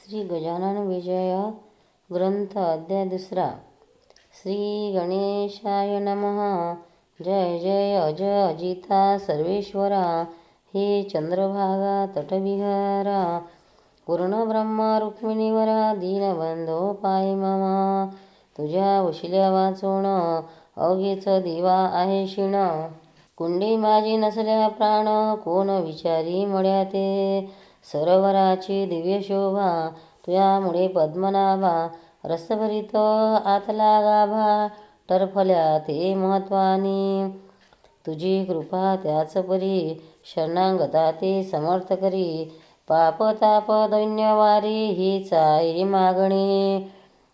श्री गजानन विजय ग्रंथ अध्याय दुसरा. श्री गणेशाय नमः. जय जय अज अजिता सर्वेश्वरा, हे चंद्रभागा तटविहारा, पूर्णब्रह्मा रुक्मिणीवरा, दीनबंधो पाय मामा. तुझ्या वशिल्या वाचून अवघेच दिवा आहे शिण. कुंडी माझी नसल्या प्राण, कोण विचारी मड्या ते. सरोवराची दिव्य शोभा, तुझ्यामुळे पद्मनाभा. रसभरित आतला गाभा, टरफल्या ते महत्वानी. तुझी कृपा त्याच परी, शरणागता ते समर्थ करी. पाप ताप दैन्यवारी, हीच आहे मागणी.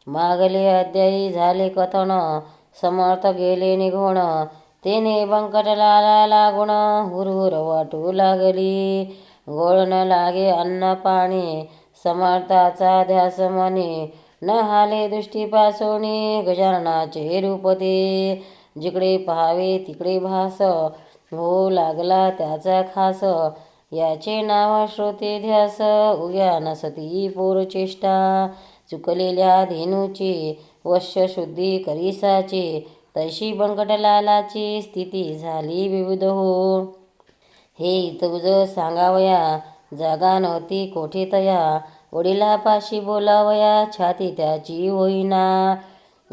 मागले अध्यायी झाले कथन, समर्थ गेले निघून. तेने बंकटलाला लागून, हुरहुर वाटू लागली. गोड न लागे अन्न पाणी, समर्थाचा ध्यास मनी. न हाले दृष्टीपासोनी, गजाननाचे रूप ते. जिकडे पहावे तिकडे भास, हो लागला त्याचा खास. याचे नाव श्रोते ध्यास, उग्या नसती पोरचेष्टा. चुकलेल्या धेनूची वश्य शुद्धी करीसाची, तशी बंकटलालाची स्थिती झाली विविध हो. हे तुझ सांगावया, जागा नव्हती कोठे तया. वडिलापाशी बोलावया, छाती त्याची होईना.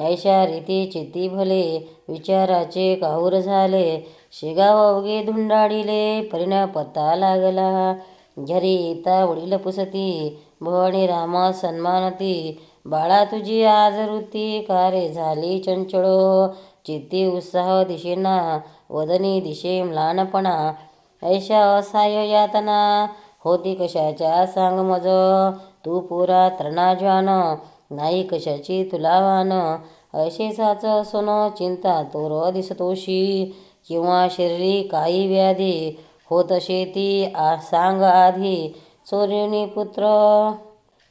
ऐशा रीती चित्ती भले, विचाराचे काहूर झाले. शेगाव अवघे धुंडाळिले, परिणा पत्ता लागला. घरी येता वडील पुसती, भवानी रामा सन्मानती. बाळा तुझी आज वृत्ती, कारे झाली चंचळ. चित्ती उत्साह दिशेना, वदनी दिशे म्लानपणा. ऐशा असहाय्य यातना, होती कशाच्या सांग मज. तू पुरा तृणाज्वान, नाही कशाची तुला वान. ऐशेचाच सोन चिंता तोर दिसतोशी, किंवा शरीरी काही व्याधी होत शेती सांग आधी. चोरिणी पुत्र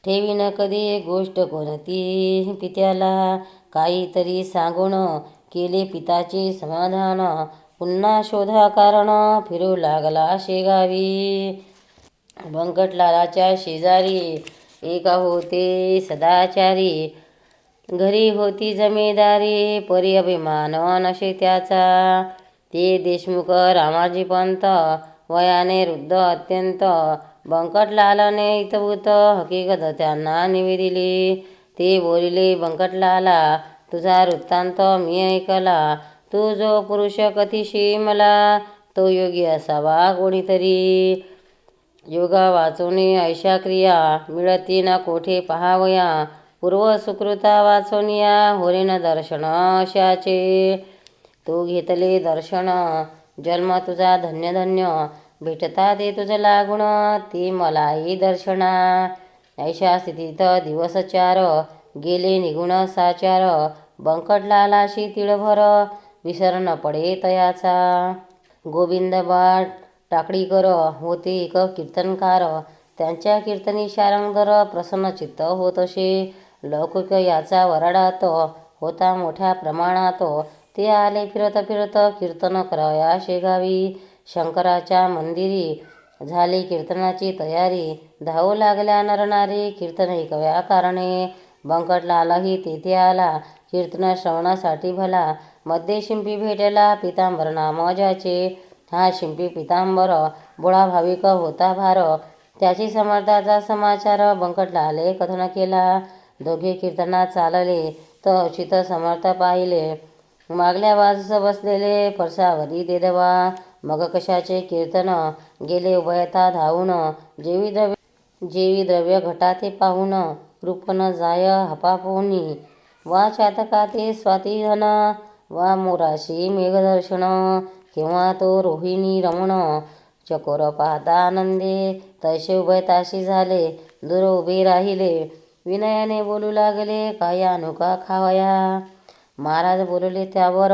ठेवीन कधी, गोष्ट कोणती पित्याला. काहीतरी सांगून केले पिताचे समाधान. पुन्हा शोधा कारण, फिरू लागला शेगावी. बंकटलालाच्या शेजारी एक होते सदाचारी. घरी होती जमेदारी, परी अभिमान नशे त्याचा. ते देशमुख रामाजी पंत, वयाने वृद्ध अत्यंत. बंकटलालाने इतभूत हकीकत त्यांना निवेदिली. ते बोलिले बंकटलाला, तुझा वृत्तांत मी ऐकला. तू जो पुरुष कथिशी मला, तो योगी असावा कोणीतरी. योगा वाचोनी ऐशा क्रिया, मिळती ना कोठे पहावया. पूर्व सुकृता वाचोनिया, होरेन दर्शन अशाचे. तू घेतले दर्शन, जन्म तुझा धन्य धन्य. भेटता ते तुझ लागून, ते मलाही दर्शना. ऐशा स्थितीत दिवस चार, गेले निगुण साचार. बंकटलालाशी तिळभर, विसर न पडे तयाचा. गोविंदबा टाकडीकर होते एक कीर्तनकार. त्यांच्या कीर्तनी शारंगधर प्रसन्नचित्त होत असे. लौकिक याचा वराडात होता मोठ्या प्रमाणात. ते आले फिरत फिरत कीर्तन करावया शेगावी. शंकराच्या मंदिरी झाली कीर्तनाची तयारी. धावू लागल्या नरनारी, कीर्तन ऐकव्या कारणे. बंकटलालाही तेथे आला, कीर्तन श्रवणासाठी भला. मध्ये शिंपी भेटला, पितांबर नाम ज्याचे. हा शिंपी पितांबर बोळा भाविक होता भार. त्याची समर्थाचा समाचार बंकटलाले कथन केला. दोघे कीर्तनात चालले, तर अचित समर्थ पाहिले. मागल्या बाजूस बसलेले परसावरी देदवा. मग कशाचे कीर्तन, गेले उभयता धावून. जेवी द्रव्य घटाते पाहून, रूप न जाय हपापोनी. वा चातकाते स्वातीधन, वा मोराशी मेघदर्शन. किंवा तो रोहिणी रमण, चकोर पाहता आनंदे. तैसे उभयताशी झाले, दूर उभे राहिले. विनयाने बोलू लागले, काय अनुका खावया. महाराज बोलले त्यावर,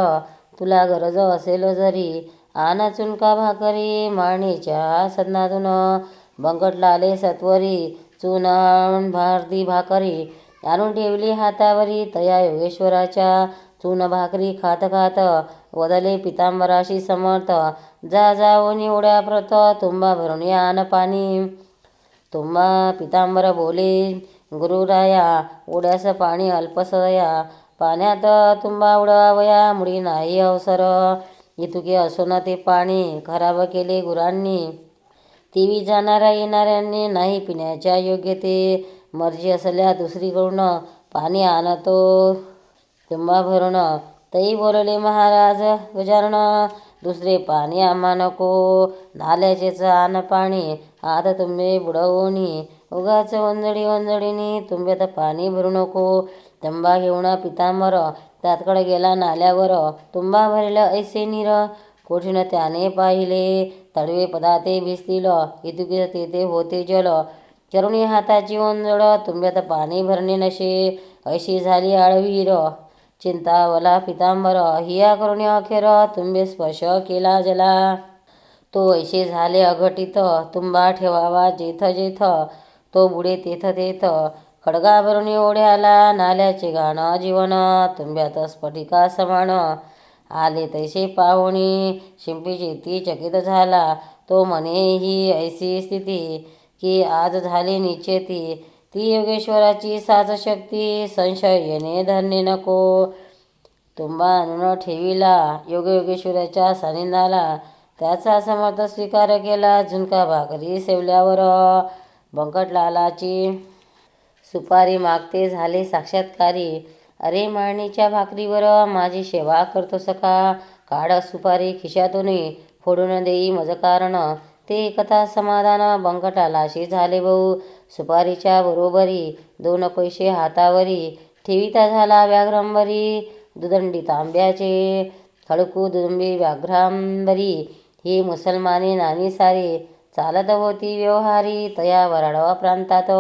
तुला गरज असेल जरी, आण चुनका भाकरी माळणीच्या सदनातून. बंकटलाले सत्वरी चून भारती भाकरी आणून ठेवली हातावरी. तया योगेश्वराच्या चून भाकरी खात खात वदले पितांबराशी समर्थ. जा जाओ निवड्या प्रत, तुंबा भरून आण पाणी. तुम्हा पितांबर बोले गुरुराया, ओढ्यास पाणी अल्पसया, पाण्यात तुम्हा उडवावया मुळी नाही अवसर. इतुके असोना ते पाणी खराब केले गुरांनी, तेवी जाणाऱ्या येणाऱ्यांनी नाही पिण्याच्या योग्य ते. मर्जी असल्या दुसरीकडून पाणी आणतो तुम्हा भरून, तई बोलले महाराज गजानन, दुसरे पाणी आम्हा नको. नाल्याचेच आण पाणी आता तुम्ही बुडवणी, उगाच वंजडी वंजडीनी तुंब्यात पाणी भरू नको. तंबा घेऊन पितांबर त्यातकडे गेला नाल्यावर, तुंबा भरला ऐसे नीर. कोठीन त्याने पाहिले तडवे पदाते भिजतील, इतुके तेथे होते जल. करुणी हाताची ओंजळ तुंब्यात पाणी भरणे नशे, ऐशी झाली आळवीर. चिंतावला पितांबर हिया करुणी अखेर, तुंबे स्पर्श केला जला. तो ऐसे झाले अघटित, तुंबा ठेवावा जेथ जेथ, तो बुडे तेथ तेथ. खडगा भरुणी ओढ्याला नाल्याचे गाण जीवन, तुंब्यात स्फटिका समान. आले तैसे पाहुणी शिंपीची ती चकित झाला, तो म्हणे ही ऐसी स्थिती, की आज झाली निश्चेती. ती योगेश्वराची साच शक्ती, संशय येणे धरणे नको. तुंबा आणून ठेविला योगेश्वराच्या सानिध्याला, त्याचा समर्थ स्वीकार केला झुणका भाकरी सेवल्यावर. बंकटलालाची सुपारी मागते झाले साक्षात्कारी, अरे माळणीच्या भाकरीवर माझी सेवा करतो सखा. काढ सुपारी खिशातून फोडून देई मज कारण, ते कथा समाधान बंकटालाशी झाले भाऊ. सुपारीच्या बरोबरी 2 पैसे हातावरी, ठेविता झाला व्याघ्रांबरी. दुदंडी तांब्याचे खडकू दुदुंबी व्याघ्रांबरी, ही मुसलमानी नानी सारी. चालत होती व्यवहारी तया वराडवा प्रांतात,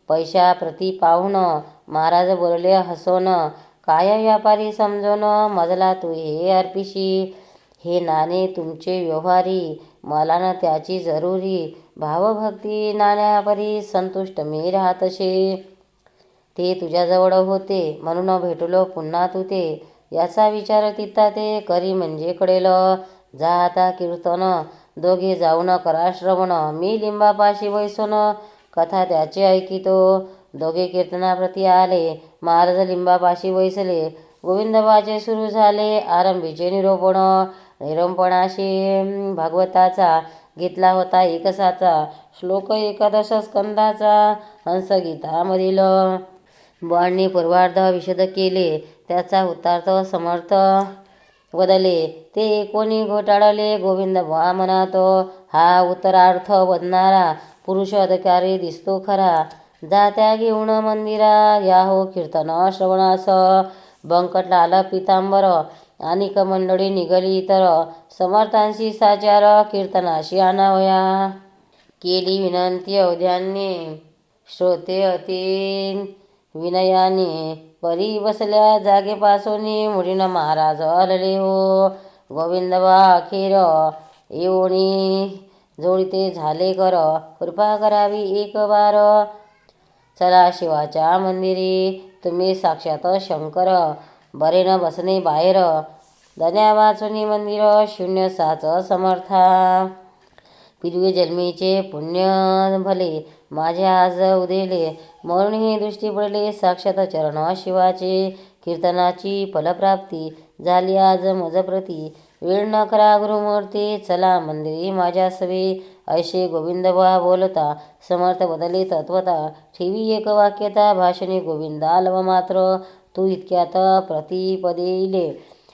पैशा प्रति पाहून महाराज बोलले हसोन. काय व्यापारी समजून मजला तू हे अर्पिशी, हे नाणे तुमचे व्यवहारी मला न त्याची जरुरी. भावभक्ती नाण्यापरी संतुष्ट मी राहतसे, ते तुझ्याजवळ होते म्हणून भेटलो पुन्हा तू ते. याचा विचार तित्ता ते करी म्हणजे कळेल. जा आता कीर्तन दोघे जाऊन करा श्रवण, मी लिंबापाशी बैसून कथा त्याचे ऐकितो. दोघे कीर्तनाप्रती आले, महाराज लिंबापाशी बैसले. गोविंदबाचे सुरू झाले आरंभीचे निरोपण. निरोपणाशी भागवताचा घेतला होता एकसाचा, श्लोक 11 स्कंदाचा हंसगीतामधील. बुवांनी पूर्वार्ध विशद केले, त्याचा उत्तरार्थ समर्थ वदले. ते कोणी घोटाळले गोविंद बुवा म्हणत, हा उत्तरार्थ वदणारा पुरुष अधिकारी दिसतो खरा. जा त्या घेऊन मंदिरा, या हो कीर्तन श्रवणास. बंकटलाल पितांबर आणि मंडळी निघाली तर, समर्थांशी साचार कीर्तनाशी आणावया. केली विनंती अवध्यांनी, श्रोते अति विनयाने. परी बसल्या जागेपासून मुडीन महाराज हलले हो. गोविंदबा अखेर येऊनी जोडीते झाले कर, कृपा करावी एक बार. चला शिवाच्या मंदिरी, तुम्ही साक्षात शंकर, बरे न बसणे बाहेर. दन्या वाचुनी मंदिर शून्य साच समर्था, पिदवी जन्मीचे पुण्य भले माझे आज उदेले. म्हणून ही दृष्टी पडले साक्षात चरण शिवाचे, कीर्तनाची फलप्राप्ती झाली आज मजप्रती. वेळ न करा गुरुमूर्ती, चला मंदिरी माझ्या सवे. ऐसे गोविंदबा बोलता समर्थ बदले तत्वता, ठेवी एक वाक्यता भाषणे गोविंदा लव मात्र. तू इतक्यात प्रतिपदेले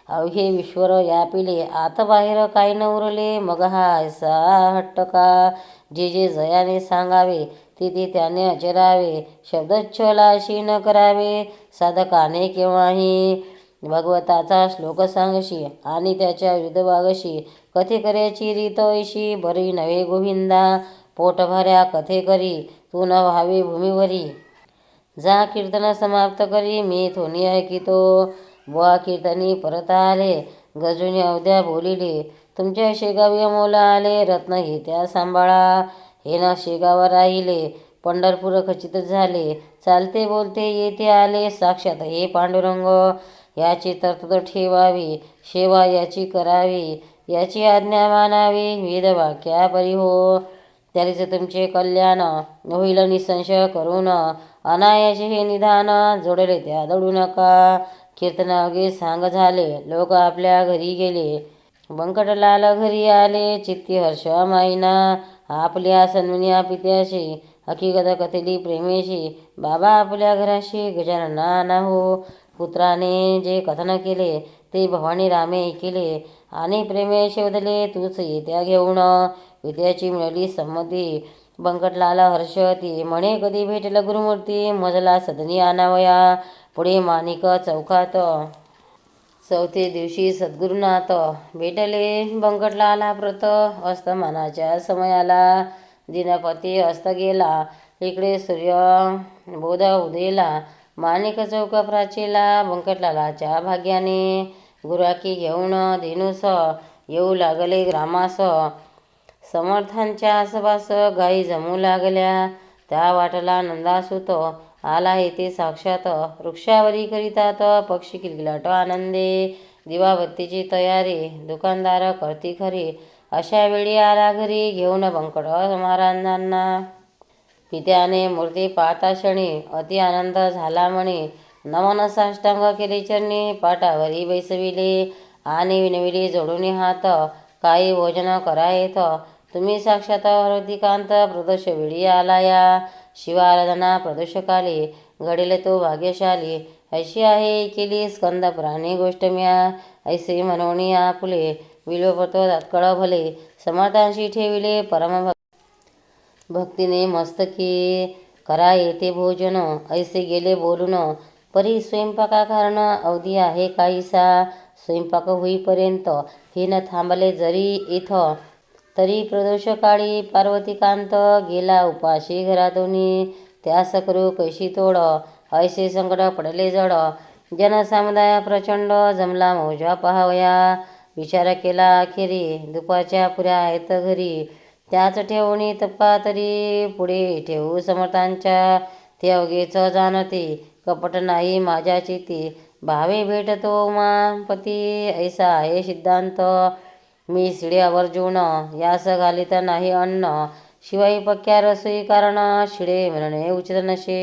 अवघे विश्वर यापिले, आत बाहेर काही न उरले. मग हा ऐसा हट्ट का, जे जे जयाने सांगावे ते ते त्याने अचरावे. शब्दच्छलाशी न करावे, साधकाने केव्हाही भगवताचा श्लोक सांगशी, आणि त्याच्या विविध वागशी. कथे करायची रीत ऐशी, बरी नव्हे गोविंदा. पोटभऱ्या कथे करी तू न व्हावे भूमीवरी. जा कीर्तन समाप्त करी मी थोनी ऐकितो. बुवा कीर्तनी परत आले, गजुनी अवध्या बोलिले. तुमच्या शेगावी अमोल आले, रत्न हे त्या सांभाळा. हे न शेगाव राहिले, पंढरपूर खचित झाले. चालते बोलते येथे आले, साक्षात हे पांडुरंग. याची तरतूद ठेवावी, सेवा याची करावी, याची आज्ञा मानावी. वेद वाक्या परी हो, त्यारीच तुमचे कल्याण होईल निसंशय करून अनायासे हे निधान जोडले त्या दडू नका. कीर्तन अगे सांग झाले लोक आपल्या घरी गेले. बंकटलाल घरी आले चित्ती हर्ष माईना. आपल्या सन्मुनिया पित्याशी हकीकत कथली प्रेमेशी. बाबा आपल्या घराशी गजानना ना हो. पुत्राने जे कथन केले ते भवानी रामे ऐकिले. आणि प्रेमे शोधले तूच येत्या घेऊन. विद्याची मिळाली संमती बंकटलाल हर्षवती. म्हणे कधी भेटेल गुरुमूर्ती मजला सदनी आणावया. पुढे माणिक चौकात चौथे दिवशी सद्गुरुनाथ भेटले बंकटलाला प्रत. अस्तमानाच्या समयाला दिनपती अस्त गेला. इकडे सूर्य बोध उदेला. माणिक चौक प्राचीला. बंकटलालाच्या भाग्याने गुराकी घेऊन धेनुस येऊ लागले ग्रामास. समर्थांच्या आसपास गायी जमू लागल्या. त्या वाटला नंदासुत आला येथे साक्षात. वृक्षावरी करीतात पक्षी किलकिलाट आनंदे. दिवाबत्तीची तयारी दुकानदार करती खरी. अशा वेळी आला घरी घेऊन बंकट महाराजांना. पित्याने मूर्ती पाहता क्षणी अति आनंद झाला म्हणे. नमन साष्टांग केले चरणी पाटावरी बैसविले. आणि विनविले जोडून हात काही भोजन करा येथ. तुम्ही साक्षात पार्वतीकांत प्रदोष वेळी आलाया. शिवाराधना प्रदोषकाली घडेल तो भाग्यशाली. ऐशी आहे केली स्कंद पुराणी गोष्ट म्या. ऐसे मनोनी आपुले विलोपतो तात्काळ भले. समर्थांशी ठेविले परम भक्तीने मस्तकी करा येथे भोजन. ऐसे गेले बोलून परी स्वयंपाका कारण अवधी आहे काहीसा. स्वयंपाक होईपर्यंत हे न थांबले जरी इथं. तरी प्रदोषकाळी पार्वतीकांत गेला उपाशी घरातूनी. त्यास करू कैशी तोड ऐसे संकट पडले जड. जनसमुदाय प्रचंड जमला मौजा पहावया. विचार केला अखेरी दुपारच्या पुऱ्या आहेत घरी. त्याच ठेवणी तप्पा तरी पुढे ठेवू समर्थांच्या. ते अवघेच जाणते कपट नाही माझ्या चित्ती. भावे भेटतो उमापती ऐसा आहे सिद्धांत. मी शिड्यावर जेवण यास घालीत नाही अन्न. शिवाय पक्क्या रसोई कारण शिडे मिळणे उचित नशे.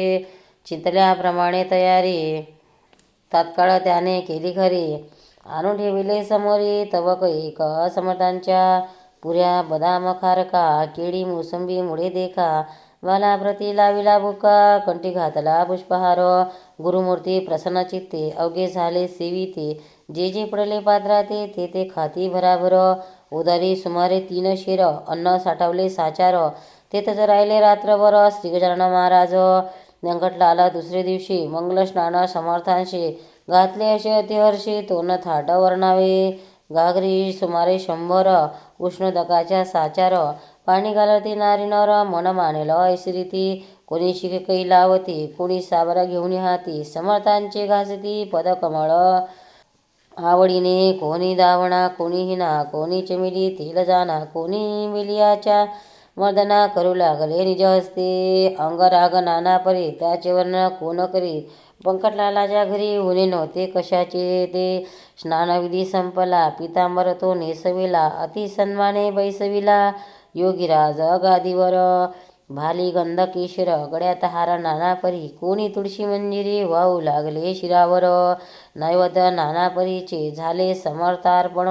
चिंतल्याप्रमाणे तयारी तात्काळ त्याने केली खरी. आणून ठेविले समोरी तवक एक समर्थांच्या. पुऱ्या बदाम खारका केळी मोसंबी मुळे देखा. वाला प्रती लाविला बुका कंठी घातला पुष्पहार. गुरुमूर्ती प्रसन्न चित्ते अवघे झाले सेविते. जे जे पडले पात्राते ते ते खाती भराभर. उदारी सुमारे 3 शिर अन्न साठवले साचार. तेथच राहिले रात्रभर श्री गजानन महाराज. बंकटलाला दुसरे दिवशी मंगल स्नान समर्थांशी घातले असे अतिहर्षी. तोन थाट वर्णावे घागरी सुमारे 100 उष्णोदकाच्या साचार. पाणी घालती नारी नर मन मानेल ऐसी रीती. कोणी शिकेकई लावती कोणी सावरा घेऊन हाती. समर्थांचे घासती पदकमळ आवडीने. कोणी दावणा कोणी हिना कोणी चमेली तेल जाना. कोणी मिलियाच्या मर्दना करू लागले निज हस्ते. अंगराग नाना परी त्याचे वर्ण कोण करी. बंकटलालाच्या घरी ऊने नव्हते कशाचे ते. स्नानविधी संपला पितांबर तो नेसविला. अति सन्माने बैसविला योगीराज गादीवर. भाली गंध केशर गळ्यात हार नाना परी. कोणी तुळशी मंजिरी वाहू लागले शिरावर. नैवेद्य नाना परीचे झाले समर्थार्पण.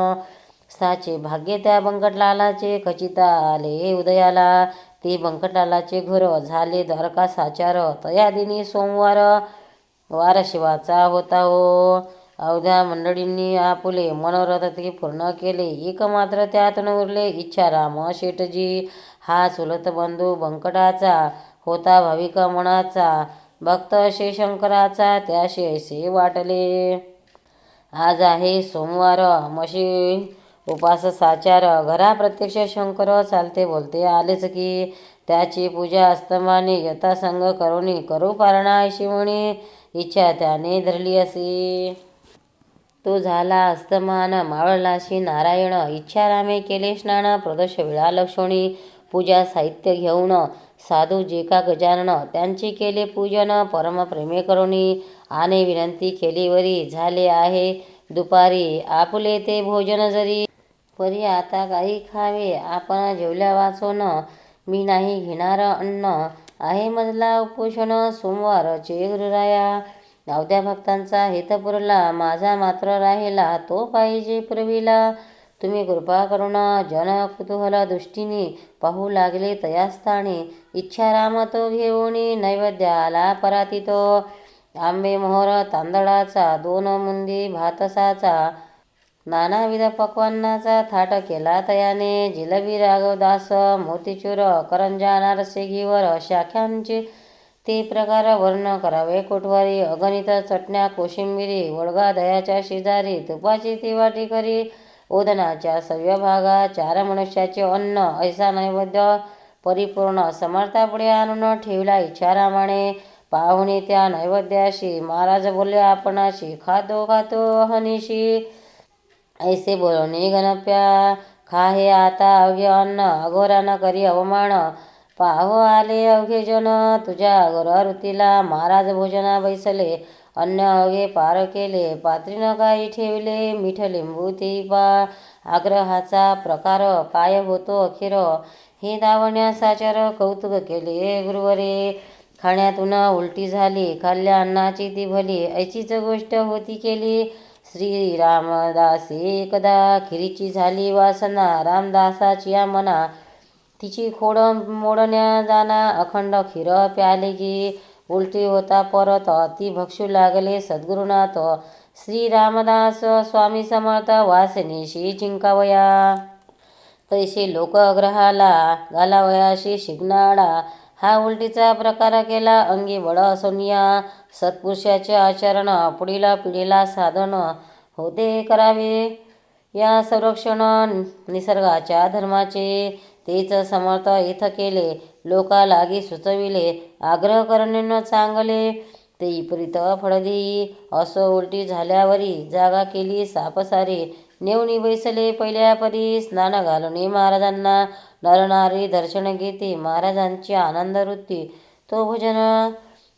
साचे भाग्य त्या बंकटलालाचे खचिता आले उदयाला. ते बंकटलालाचे घर झाले द्वारका साचार. तया दिनी सोमवार वार शिवाचा होता हो. अवघ्या मंडळींनी आपुले मनोरथ ते पूर्ण केले. एक मात्र त्यातून उरले इच्छा राम शेठजी. हा चुलत बंधू बंकटाचा होता भाविक मनाचा. भक्त असे शंकराचा त्याशी ऐसे वाटले. आज आहे सोमवार मशी उपास साचार. घरा प्रत्यक्ष शंकर चालते बोलते आलेच की. त्याची पूजा अस्तमाने यथासंग करुणी करू पारणा अशी म्हणी. इच्छा त्याने धरली असे. तो झाला अस्तमान मावळलाशी नारायण. इच्छा रामे केले स्नान प्रदोष वेळा लक्षणी. पूजा साहित्य घेऊन साधू जे का गजानन त्यांचे केले पूजन परम प्रेमे करुणी. आणि विनंती केली वरी झाले आहे दुपारी. आपुले ते भोजन जरी परी आता काही खावे आपण जेवल्या वाचून. मी नाही घेणार अन्न, आहे मजला उपोषण सोमवारचे गुरुराया. अवध्या भक्तांचा हित पुरला, माझा मात्र राहिला तो पाहिजे पुरविला. तुम्ही कृपा करुण जन कुतूहल दृष्टीने पाहू लागले तयास्थानी. इच्छा राम तो घेऊनी नैवेद्याला पराती तो. आंबे मोहर तांदळाचा 2 मुंदी भातसाचा, नानाविध पक्वान्नाचा थाट केला तयाने. जिलबी राघवदास मोतीचूर करंजा अनारसे घीवर शाख्यांचे ते प्रकार वर्ण करावे कोटवारी. अगणित चटण्या कोशिंबिरी वडगा दह्याच्या शेजारी, तुपाची ती वाटी करी ओदनाच्या सव्य भागा. 4 मनुष्याचे अन्न ऐसा नैवेद्य परिपूर्ण समर्थापुढे आणून ठेवला इच्छारामाने. पाहुणे त्या नैवेद्याशी महाराज बोलले आपणाशी, खातो खातो अहनिशी. ऐसे बोलणे गणप्या, खा हे आता अवघे अन्न, अघोरानं करी अवमान. पाहो आले अवघे जन, तुझ्या अघोर ऋतीला. महाराज भोजना बैसले, अन्न अवघे पार केले. पात्रीनं काही ठेवले, मीठ लिंबू तेही पा. आग्रहाचा प्रकार काय होतो अखेर, हे दावण्या साचार कौतुक केले गुरुवरे. खाण्यातून उलटी झाली, खाल्ल्या अन्नाची ती भली, ऐचीच गोष्ट होती केली. श्री रामदासी एकदा खिरीची झाली वासना, रामदासाची या मना तिची खोड मोडण्या जाना. अखंड खीर प्याले की उलटी होता परत, ती भक्षू लागले सद्गुरुनाथ. श्री रामदास स्वामी समर्थ वासनेशी चिंकावया. तैसे लोक अग्रहाला घालावयाशी शिकणाडा. हा उलटीचा प्रकार केला अंगी बळ सोनिया. सत्पुरुषाचे आचरण पुढील पिढीला साधन होते करावे. या संरक्षण निसर्गाच्या धर्माचे, तेच समर्थ इथ केले. लोका लागी सुचविले, आग्रह करणे न चांगले. ते विपरीत फळ देई, असो उलटी झाल्यावरी. जागा केली सापसारी, नेऊनी बैसले पहिल्या परी. स्नान घालुनी महाराजांना, नरनारी दर्शन घेते महाराजांची आनंद वृत्ती. तो भोजन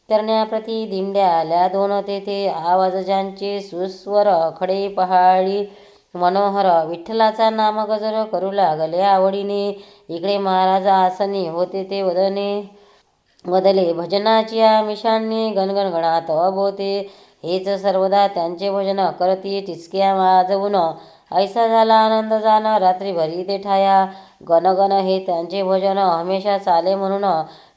करण्याप्रती दिंड्या आल्या 2 तेथे. आवाज ज्यांचे सुस्वर खडे पहाडी मनोहर. विठ्ठलाचा नाम गजर करू लागले आवडीने. इकडे महाराज आसनी होते ते वदले भजनाची आमिषांनी. गणगणगणात अबोते, हेच सर्वदा त्यांचे भजन करती टिचक्या वाजवून. ऐसा झाला आनंद जाण, रात्रीभरी ते ठाया. गणगण हे त्यांचे भजन हमेशा चाले म्हणून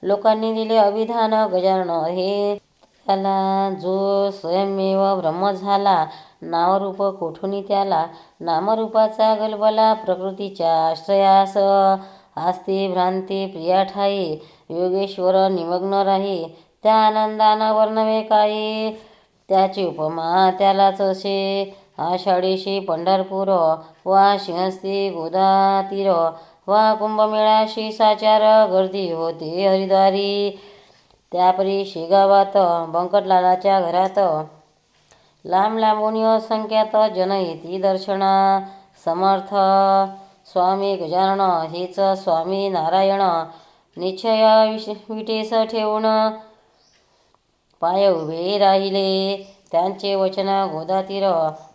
लोकांनी दिले अभिधान. गजानन हे त्याला, जो स्वयंमेव ब्रह्म झाला. नामरूप कोठुनी त्याला, नामरूपाचा गलबला. प्रकृतीच्या आश्रयास आस्ते भ्रांती प्रिया ठाई. योगेश्वर निमग्न राही, त्या आनंदानं वर्णवे काही. त्याची उपमा त्यालाच असे, आषाढीशी पंढरपूर, वा सिंहस्ती गोदातीर, वा कुंभमेळ्याशी साचार. गर्दी होते हरिद्वारी, त्यापरी शेगावात बंकटलालाच्या घरात. लांब लांबून असंख्यात जन येती दर्शना. समर्थ स्वामी गजानन हेच स्वामी नारायण. निश्चय विटेस ठेवून पाय उभे राहिले, त्यांचे वचन गोदातीर.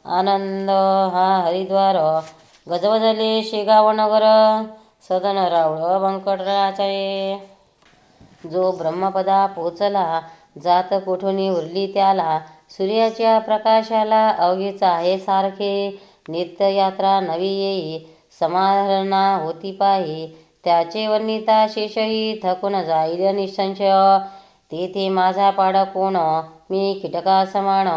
आनंद हा हरिद्वार, गजबजले शेगाव नगर. सदन रावळ बंकटलालाचे, जो ब्रह्मपदा पोचला. जात कोठुनी उरली त्याला, सूर्याच्या प्रकाशाला. अवघेच आहे सारखे, नित्ययात्रा नवी येई. समाहरणा होती पाही, त्याचे वर्णिता शेषही. थकून जाईल निसंशय, तेथे माझा पाड कोण. मी कीटका समान,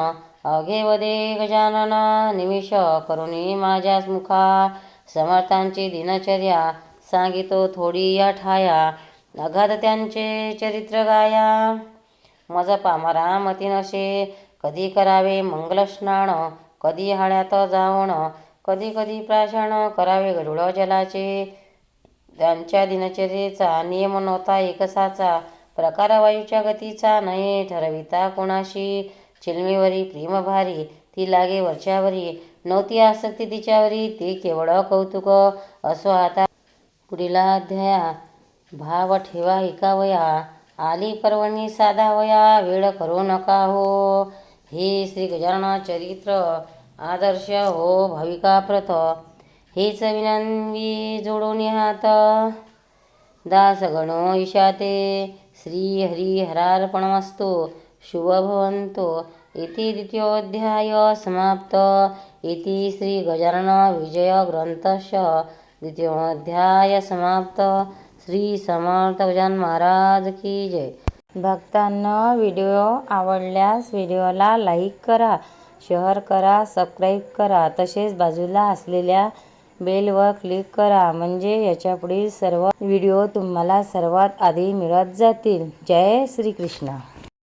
अवघे वदे गजानन. निमिष करुणी माझ्या मुखा, समर्थांची दिनचर्या. सांगितो थोडी या ठाया, अगाध त्यांचे चरित्र गाया. मज पामरा मती नसे, कधी करावे मंगलस्नान. कधी हाळ्यात जावण, कधी कधी प्राशन करावे गढूळ जलाचे. त्यांच्या दिनचर्येचा नियम नव्हता एकसाचा, प्रकार वायूच्या गतीचा नाही ठरविता कोणाशी. चिलमीवरी प्रेम भारी, ती लागे वरच्यावरी. नव्हती आसक्ती तिच्यावरी, ते केवळ कौतुक. असो आता पुढील अध्याया, भाव ठेवा ऐकावया. आली पर्वणी साधावया, वेळ करू नका हो. हे श्री गजानन चरित्र आदर्श हो भाविका प्रथ. हेच विनंती जोडून हात. दासगणो ईशाते श्रीहरिहरार्पणमस्तु शुभभवन्तु इति द्वितीयोऽध्याय समाप्त इति श्रीगजानन विजयग्रन्थस्य द्वितीयोऽध्याय समाप्त। श्री समर्थ गजानन महाराज की जय। भक्तांना व्हिडिओ आवडल्यास व्हिडिओला लाईक करा, शेअर करा, सबस्क्राईब करा, तसेच बाजूला असलेल्या बेलवर क्लिक करा, म्हणजे याच्या पुढील सर्व व्हिडिओ तुम्हाला सर्वात आधी मिळत जातील। जय श्री कृष्ण।